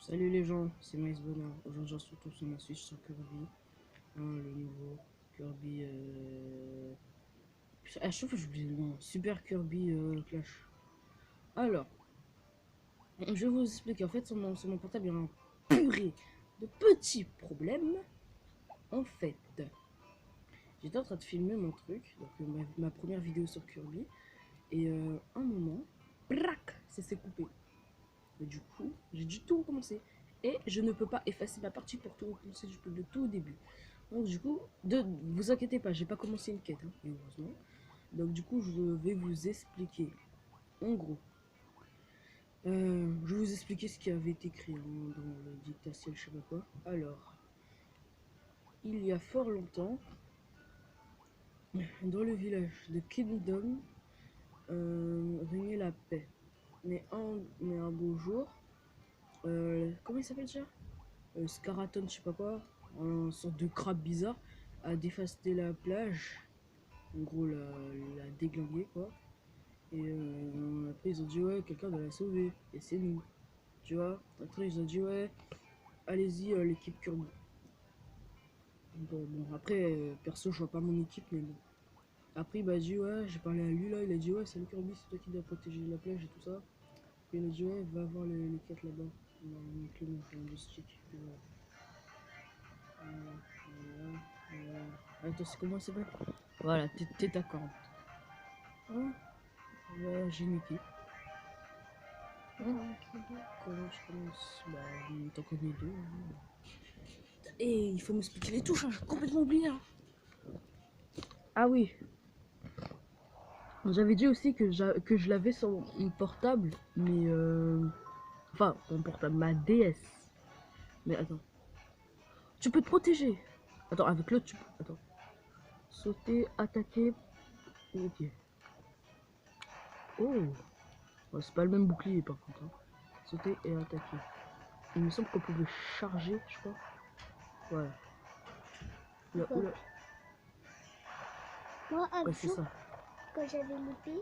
Salut les gens, c'est Maïs Bonheur. Aujourd'hui, on se retrouve sur ma Switch sur Kirby. Le nouveau Kirby. Putain, à chaque fois, j'oublie le nom. Super Kirby Clash. Alors, je vais vous expliquer. En fait, sur mon portable, il y a un purée de petits problèmes. En fait, j'étais en train de filmer mon truc, donc ma première vidéo sur Kirby. Et un moment, brac, ça s'est coupé. Et du coup, j'ai dû tout recommencer. Et je ne peux pas effacer ma partie pour tout recommencer, je peux de tout au début. Donc du coup, vous inquiétez pas, j'ai pas commencé une quête, hein, heureusement. Donc du coup, je vais vous expliquer. En gros, je vais vous expliquer ce qui avait été écrit dans le dictatiel, je sais pas quoi. Alors, il y a fort longtemps, dans le village de Kingdom, régnait la paix. Mais un beau jour, comment il s'appelle déjà Scaraton, je sais pas quoi, un sorte de crabe bizarre, a dévasté la plage. En gros, la déglingué quoi. Et après, ils ont dit, ouais, quelqu'un doit la sauver. Et c'est nous. Tu vois. Après, ils ont dit, ouais, allez-y, l'équipe Kirby. Bon, après, perso, je vois pas mon équipe, mais bon. Après, il m'a dit, ouais, j'ai parlé à lui là. Il a dit, ouais, c'est le Kirby, c'est toi qui dois protéger la plage et tout ça. Puis il a dit, ouais, va voir les quêtes là-bas. Il m'a montré le stick. Attends, c'est comment ça s'appelle? Voilà, t'es d'accord. Hein? Ouais, j'ai une équipe. Hein? Comment je commence? Bah, t'en connais deux. Hein. Et il faut m'expliquer les touches, hein, j'ai complètement oublié. Hein. Ah oui, j'avais dit aussi que je l'avais sur mon portable, mais enfin, mon portable, ma DS. Mais attends, tu peux te protéger. Attends, avec l'autre, tu peux. Attends. Sauter, attaquer. Ok. Oh, ouais, c'est pas le même bouclier par contre. Hein. Sauter et attaquer. Il me semble qu'on pouvait charger, je crois. Ouais. Là, Moi, un ouais, c'est jour, ça. quand j'avais l'épée,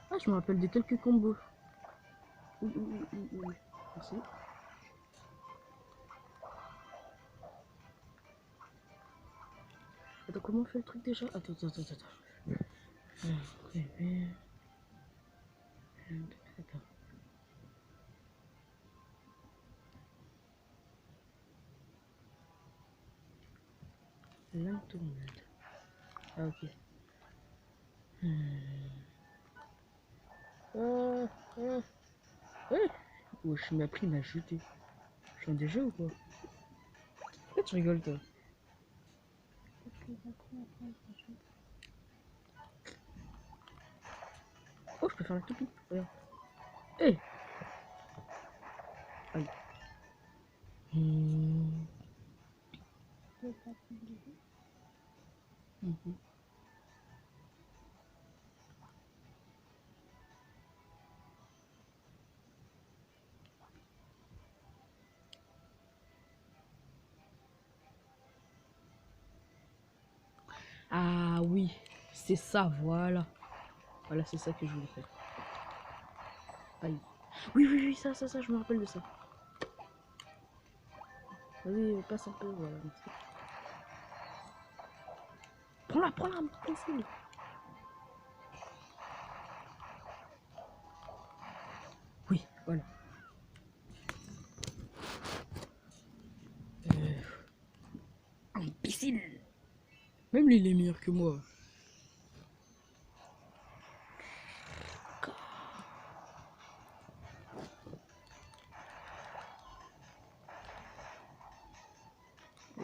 Ah, je me rappelle de quelques combos. Oui. Merci. Attends, comment on fait le truc déjà? Attends. Attends. L'intournade. Ah, ok. Ouais. Oh, je m'ai appris, il m'a jeté. Je suis en déjà ou quoi? Pourquoi tu rigoles, toi? Oh, je peux faire la toupie. Regarde. Hé hey. Aïe. Ah oui, c'est ça, voilà. Voilà, c'est ça que je voulais faire. Aïe. Oui, ça, je me rappelle de ça. Vas-y, passe un peu, voilà. Prends-la, facile. Oui, voilà. Imbécile. Même lui, il est meilleur que moi.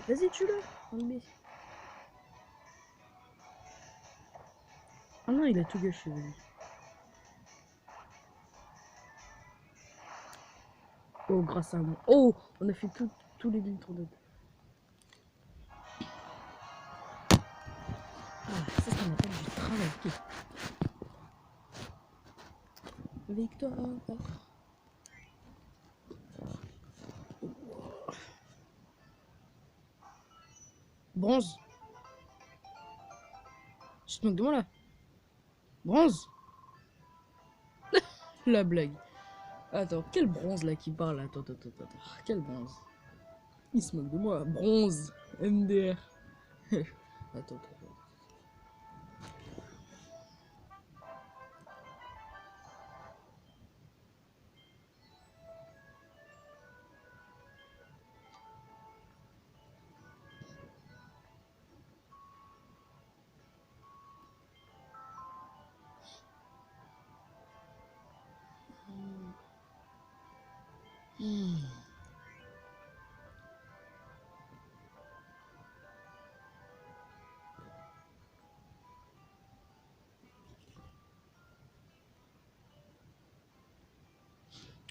Vas-y, tue-le. Imbécile. Ah non, il a tout gâché, vas-y. Oh, grâce à moi. Oh, on a fait tous les lignes tournades. Ah, ça m'appelle du travail. Victoire. Bronze. Tu te moques de moi là? Bronze? La blague. Attends, quel bronze là qui parle? Attends. Quel bronze? Il se moque de moi. Bronze. MDR. Attends.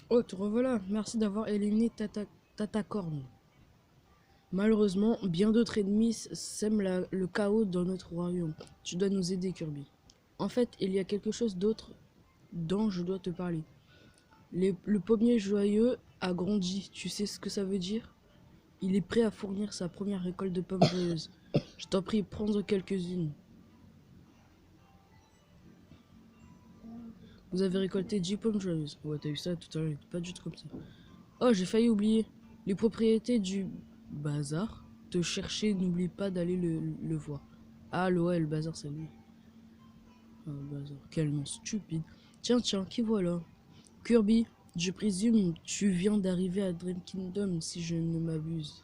Oh, te revoilà. Merci d'avoir éliminé Tatacorn. Malheureusement, bien d'autres ennemis sèment le chaos dans notre royaume. Tu dois nous aider, Kirby. En fait, il y a quelque chose d'autre dont je dois te parler. Le pommier joyeux a grandi. Tu sais ce que ça veut dire? Il est prêt à fournir sa première récolte de pommes joyeuses. Je t'en prie, prendre quelques-unes. Vous avez récolté 10 pommes joyeuses. Ouais, t'as vu ça tout à l'heure, pas du tout comme ça. Oh, j'ai failli oublier. Les propriétés du bazar te chercher, n'oublie pas d'aller le voir. Ah, ouais, le bazar, c'est lui. Ah, bazar, quel nom stupide. Tiens, qui voilà? Kirby, je présume tu viens d'arriver à Dream Kingdom, si je ne m'abuse.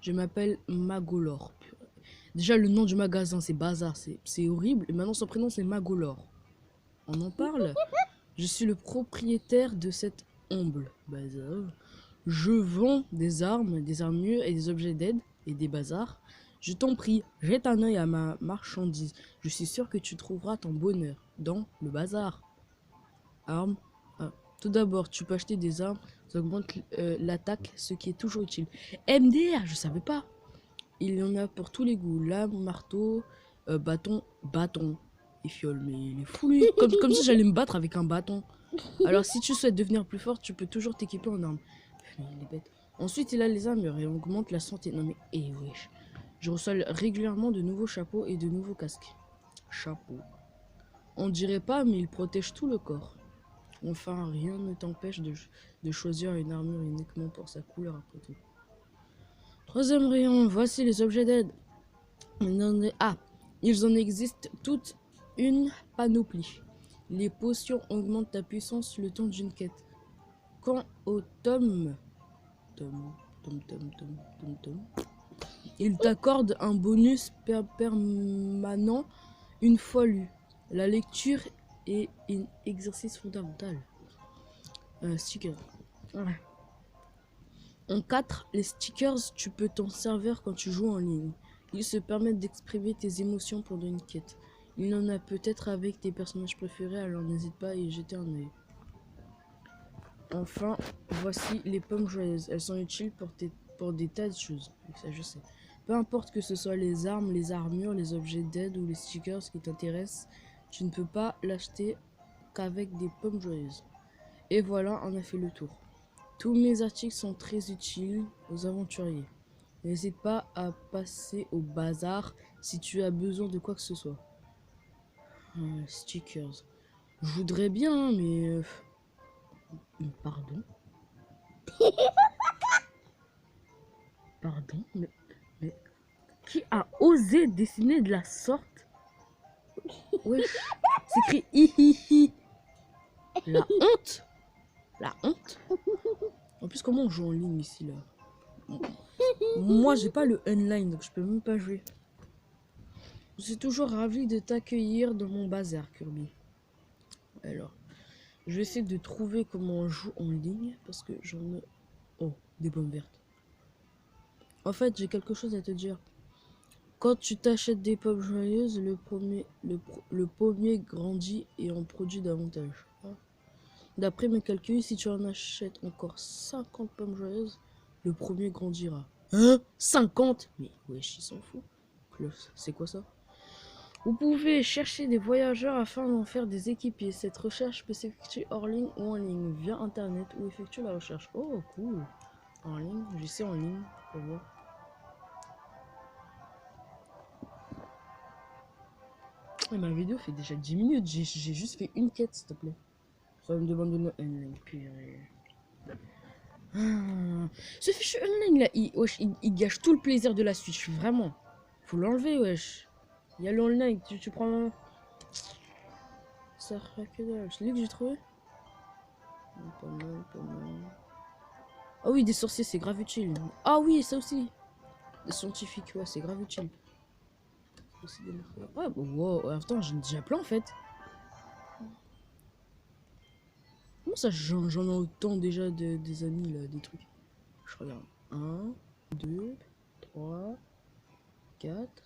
Je m'appelle Magolor. Déjà, le nom du magasin, c'est Bazar, c'est horrible. Et maintenant, son prénom, c'est Magolor. On en parle? Je suis le propriétaire de cette humble bazar. Je vends des armes, des armures et des objets d'aide et des bazars. Je t'en prie, jette un œil à ma marchandise. Je suis sûr que tu trouveras ton bonheur dans le bazar. Armes. Ah. Tout d'abord, tu peux acheter des armes. Ça augmente l'attaque, ce qui est toujours utile. MDR, je savais pas. Il y en a pour tous les goûts. Lame, marteau, bâton. Et fiole, mais il est fou lui. Comme si j'allais me battre avec un bâton. Alors si tu souhaites devenir plus fort, tu peux toujours t'équiper en armes. Mais il est bête. Ensuite, il a les armures et augmente la santé. Non mais, wesh. Je reçois régulièrement de nouveaux chapeaux et de nouveaux casques. Chapeau. On dirait pas, mais il protège tout le corps. Enfin, rien ne t'empêche de choisir une armure uniquement pour sa couleur après tout. Troisième rayon, voici les objets d'aide. Ils en existent toute une panoplie. Les potions augmentent ta puissance le temps d'une quête. Quant au tome, il t'accorde un bonus permanent une fois lu. La lecture est un exercice fondamental. Sticker. Ouais. En 4, les stickers, tu peux t'en servir quand tu joues en ligne. Ils se permettent d'exprimer tes émotions pendant une quête. Il y en a peut-être avec tes personnages préférés, alors n'hésite pas à y jeter un œil. Enfin, voici les pommes joyeuses. Elles sont utiles pour des tas de choses. Ça, je sais. Peu importe que ce soit les armes, les armures, les objets d'aide ou les stickers qui t'intéressent, tu ne peux pas l'acheter qu'avec des pommes joyeuses. Et voilà, on a fait le tour. Tous mes articles sont très utiles aux aventuriers. N'hésite pas à passer au bazar si tu as besoin de quoi que ce soit. Stickers. Je voudrais bien, mais... Pardon. Pardon, mais qui a osé dessiner de la sorte? Wesh, c'est écrit hihihi. La honte. La honte. En plus, comment on joue en ligne ici, là? Moi, j'ai pas le online, donc je peux même pas jouer. Je suis toujours ravi de t'accueillir dans mon bazar, Kirby. Alors, je vais essayer de trouver comment on joue en ligne, parce que j'en ai... Oh, des pommes vertes. En fait, j'ai quelque chose à te dire. Quand tu t'achètes des pommes joyeuses, le pommier grandit et en produit davantage. D'après mes calculs, si tu en achètes encore 50 pommes joyeuses, le premier grandira. Hein? 50? Mais wesh, ils s'en foutent. C'est quoi ça? Vous pouvez chercher des voyageurs afin d'en faire des équipiers. Cette recherche peut s'effectuer hors ligne ou en ligne, via internet ou effectuer la recherche. Oh, cool. En ligne, j'essaie en ligne pour voir. Ma vidéo fait déjà 10 minutes. J'ai juste fait une quête, s'il te plaît. Ça me demande de me unlink, purée. Ah. Ce fichu unlink là, wesh, il gâche tout le plaisir de la Switch, vraiment. Faut l'enlever, wesh. Il y a l'online, tu prends. Ça sert à que dalle. C'est lui que j'ai trouvé. Pas mal, pas mal. Ah oui, des sorciers, c'est grave utile. Ah oui, ça aussi. Des scientifiques, ouais, c'est grave utile. Ouais, bah, wow, attends, j'en ai déjà plein en fait. Comment ça, j'en ai autant déjà des amis là, des trucs. Je regarde. 1, 2, 3, 4,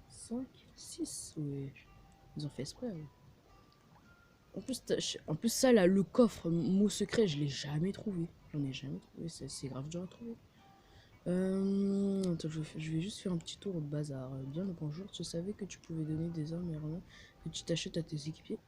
5, 6. Ouais. Ils ont fait exprès. Ouais. En plus, ça là, le coffre, mot secret, je l'ai jamais trouvé. J'en ai jamais trouvé. C'est grave dur à trouver. Attends, je vais juste faire un petit tour au bazar. Bien le bonjour, tu savais que tu pouvais donner des armes et armes que tu t'achètes à tes équipiers?